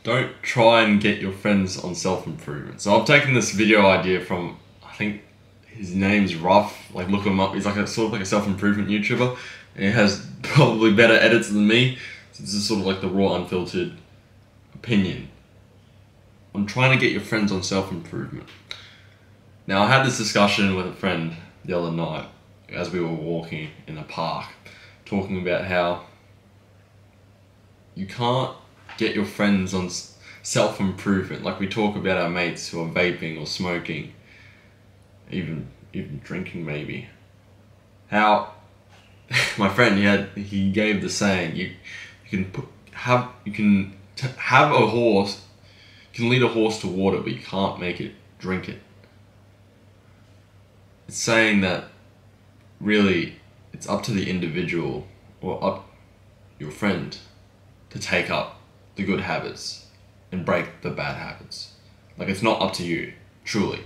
Don't try and get your friends on self-improvement. So I've taken this video idea from, I think his name's Ruff, like look him up, he's like a sort of like a self-improvement YouTuber, and he has probably better edits than me, so this is sort of like the raw, unfiltered opinion on trying to get your friends on self-improvement. Now I had this discussion with a friend the other night as we were walking in a park, talking about how you can't get your friends on self-improvement. Like we talk about our mates who are vaping or smoking, even drinking maybe. How my friend he gave the saying, you can have a horse, you can lead a horse to water, but you can't make it drink it. It's saying that really it's up to the individual or up your friend to take up the good habits and break the bad habits. Like it's not up to you, truly.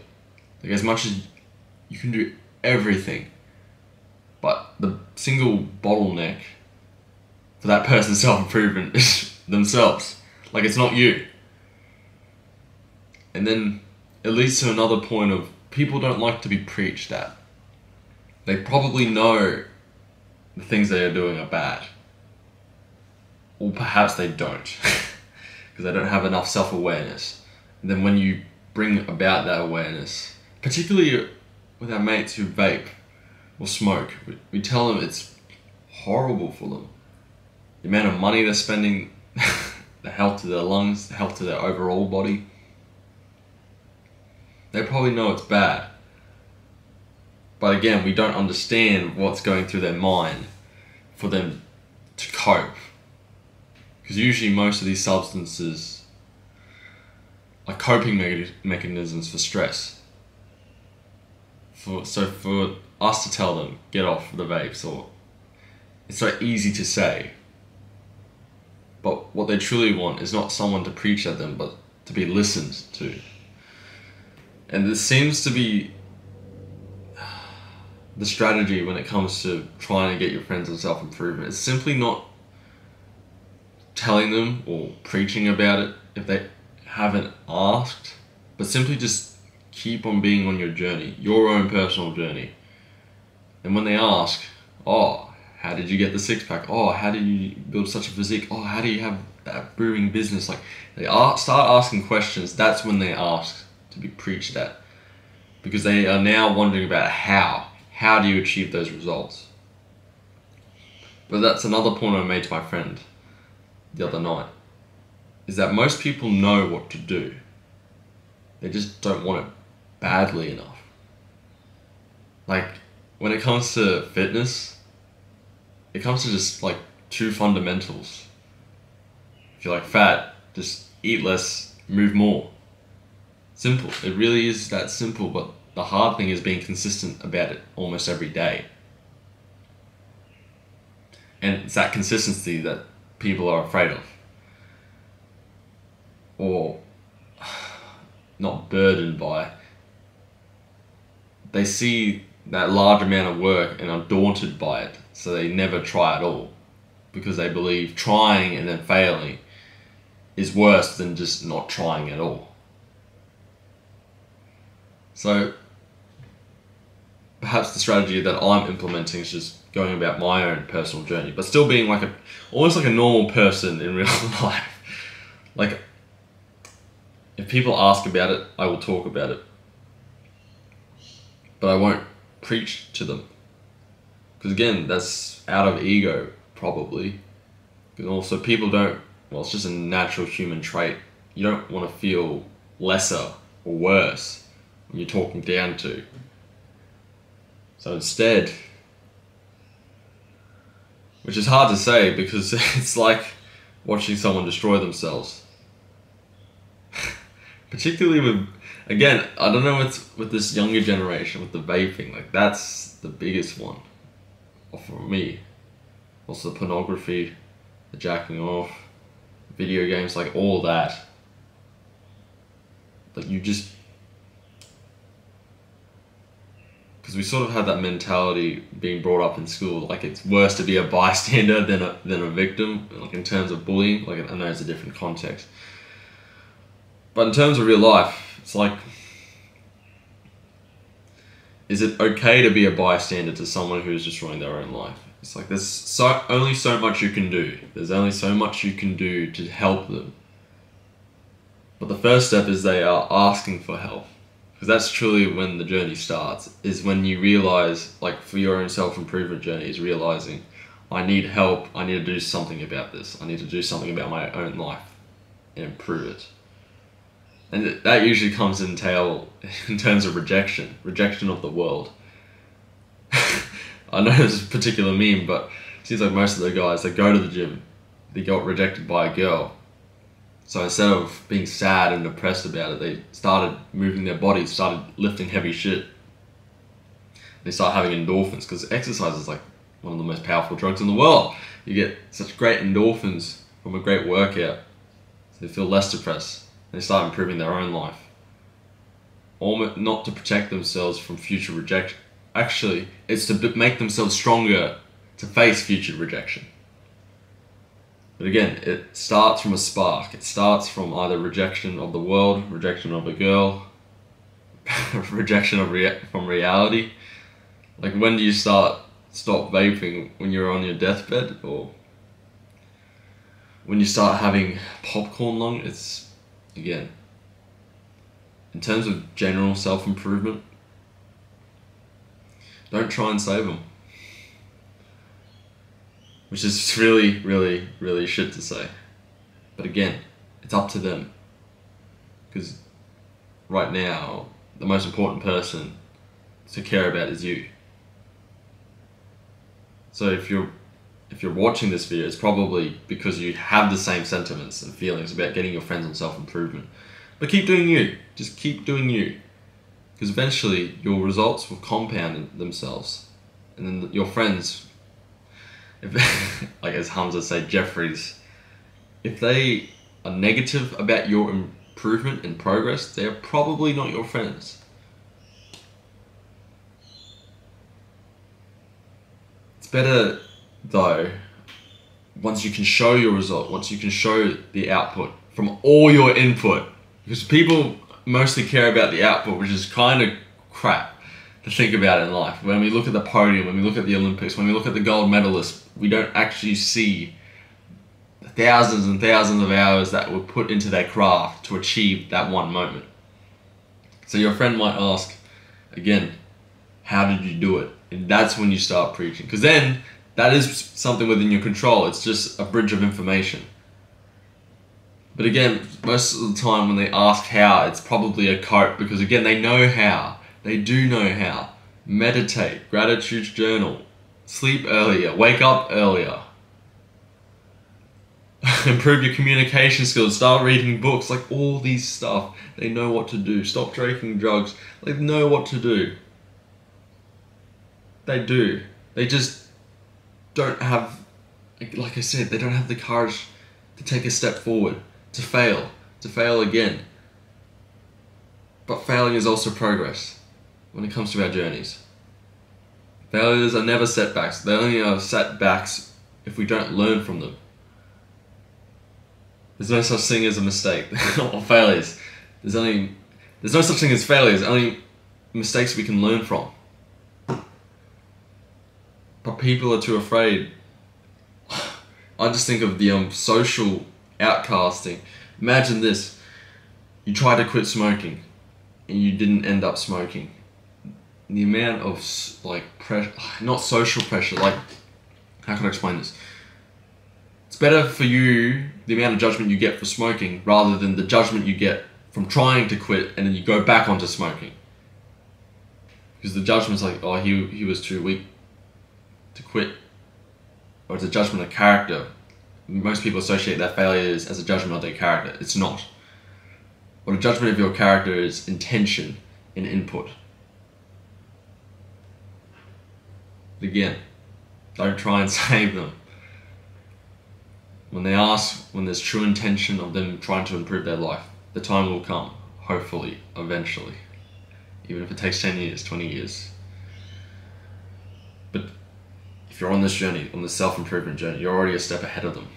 Like as much as you can do everything, but the single bottleneck for that person's self-improvement is themselves. Like it's not you. And then it leads to another point of people don't like to be preached at. They probably know the things they are doing are bad. Or perhaps they don't, because they don't have enough self-awareness. And then when you bring about that awareness, particularly with our mates who vape or smoke, we tell them it's horrible for them. The amount of money they're spending, the health to their lungs, the health to their overall body. They probably know it's bad. But again, we don't understand what's going through their mind for them to cope. Because usually most of these substances are coping mechanisms for stress. So for us to tell them, get off the vapes, or it's so easy to say. But what they truly want is not someone to preach at them, but to be listened to. And this seems to be the strategy when it comes to trying to get your friends on self-improvement. It's simply not telling them or preaching about it if they haven't asked, but simply just keep on being on your journey, your own personal journey. And when they ask, oh, how did you get the six-pack? Oh, how did you build such a physique? Oh, how do you have that brewing business? Like they start asking questions. That's when they ask to be preached at, because they are now wondering about how do you achieve those results. But that's another point I made to my friend the other night, is that most people know what to do. They just don't want it badly enough. Like when it comes to fitness, it comes to just like two fundamentals. If you're like fat, just eat less, move more. Simple. It really is that simple, but the hard thing is being consistent about it almost every day. And it's that consistency that people are afraid of, or not burdened by. They see that large amount of work and are daunted by it, so they never try at all, because they believe trying and then failing is worse than just not trying at all. So perhaps the strategy that I'm implementing is just going about my own personal journey, but still being like almost like a normal person in real life. Like, if people ask about it, I will talk about it, but I won't preach to them. Because again, that's out of ego, probably. And also people don't, well, it's just a natural human trait. You don't want to feel lesser or worse when you're talking down to. So instead, which is hard to say because it's like watching someone destroy themselves. Particularly with, again, I don't know what's with this younger generation, with the vaping, like that's the biggest one for me. Also the pornography, the jacking off, video games, like all that. Like you just, because we sort of have that mentality being brought up in school, like it's worse to be a bystander than a victim, like in terms of bullying. Like I know it's a different context, But in terms of real life, it's like, is it okay to be a bystander to someone who's destroying their own life? It's like there's only so much you can do. There's only so much you can do to help them. But the first step is they are asking for help. Because that's truly when the journey starts, is when you realize, like for your own self-improvement journey, is realizing, I need help, I need to do something about this. I need to do something about my own life and improve it. And that usually comes in terms of rejection of the world. I know there's a particular meme, but it seems like most of the guys, they go to the gym, they got rejected by a girl. So instead of being sad and depressed about it, they started moving their bodies, started lifting heavy shit. They start having endorphins, because exercise is like one of the most powerful drugs in the world. You get such great endorphins from a great workout. So they feel less depressed. They start improving their own life. Almost not to protect themselves from future rejection. Actually, it's to make themselves stronger to face future rejection. But again, it starts from a spark. It starts from either rejection of the world, rejection of a girl, rejection from reality. Like, when do you stop vaping? When you're on your deathbed, or when you start having popcorn lung? It's, again, in terms of general self-improvement, don't try and save them. Which is really, really, really shit to say. But again, it's up to them. Because right now, the most important person to care about is you. So if you're watching this video, it's probably because you have the same sentiments and feelings about getting your friends on self-improvement. But keep doing you. Just keep doing you. Because eventually, your results will compound themselves. And then your friends, like as Hamza said, Jeffries, if they are negative about your improvement and progress, they are probably not your friends. It's better though, once you can show your result, once you can show the output from all your input, because people mostly care about the output, which is kind of crap to think about in life. When we look at the podium, when we look at the Olympics, when we look at the gold medalists, we don't actually see the thousands and thousands of hours that were put into their craft to achieve that one moment. So your friend might ask, again, how did you do it? And that's when you start preaching. Because then, that is something within your control. It's just a bridge of information. But again, most of the time when they ask how, it's probably a quote, because again, they know how. They do know how. Meditate, gratitude journal, sleep earlier, wake up earlier. Improve your communication skills, start reading books, like all these stuff. They know what to do. Stop taking drugs. They know what to do. They do. They just don't have, like I said, they don't have the courage to take a step forward, to fail again. But failing is also progress when it comes to our journeys. Failures are never setbacks. They only are setbacks if we don't learn from them. There's no such thing as a mistake or failures. There's no such thing as failures, only mistakes we can learn from. But people are too afraid. I just think of the social outcasting. Imagine this. You try to quit smoking and you didn't end up smoking. The amount of pressure, not social pressure, how can I explain this? It's better for you, the amount of judgment you get for smoking, rather than the judgment you get from trying to quit and then you go back onto smoking. Because the judgment's like, oh, he was too weak to quit. Or it's a judgment of character. Most people associate their failures as a judgment of their character. It's not. What a judgment of your character is intention and input. But again, don't try and save them. When they ask, when there's true intention of them trying to improve their life, the time will come, hopefully, eventually. Even if it takes 10 years, 20 years. But if you're on this journey, on this self-improvement journey, you're already a step ahead of them.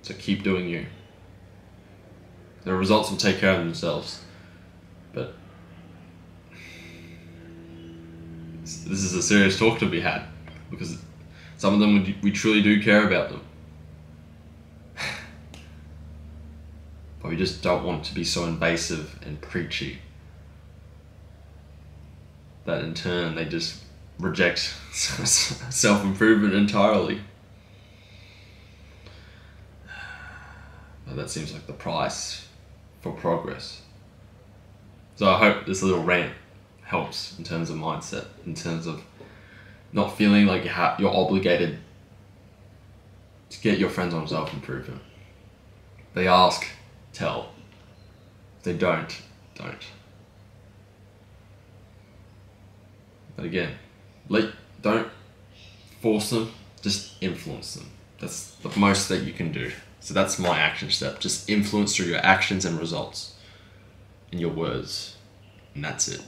So keep doing you. The results will take care of themselves. But this is a serious talk to be had, because some of them we truly do care about them. But we just don't want to be so invasive and preachy that in turn they just reject self-improvement entirely. But that seems like the price for progress. So I hope this little rant helps in terms of mindset, in terms of not feeling like you're obligated to get your friends on self-improvement. They ask, tell. If they don't. But again, don't force them, just influence them. That's the most that you can do. So that's my action step. Just influence through your actions and results and your words. And that's it.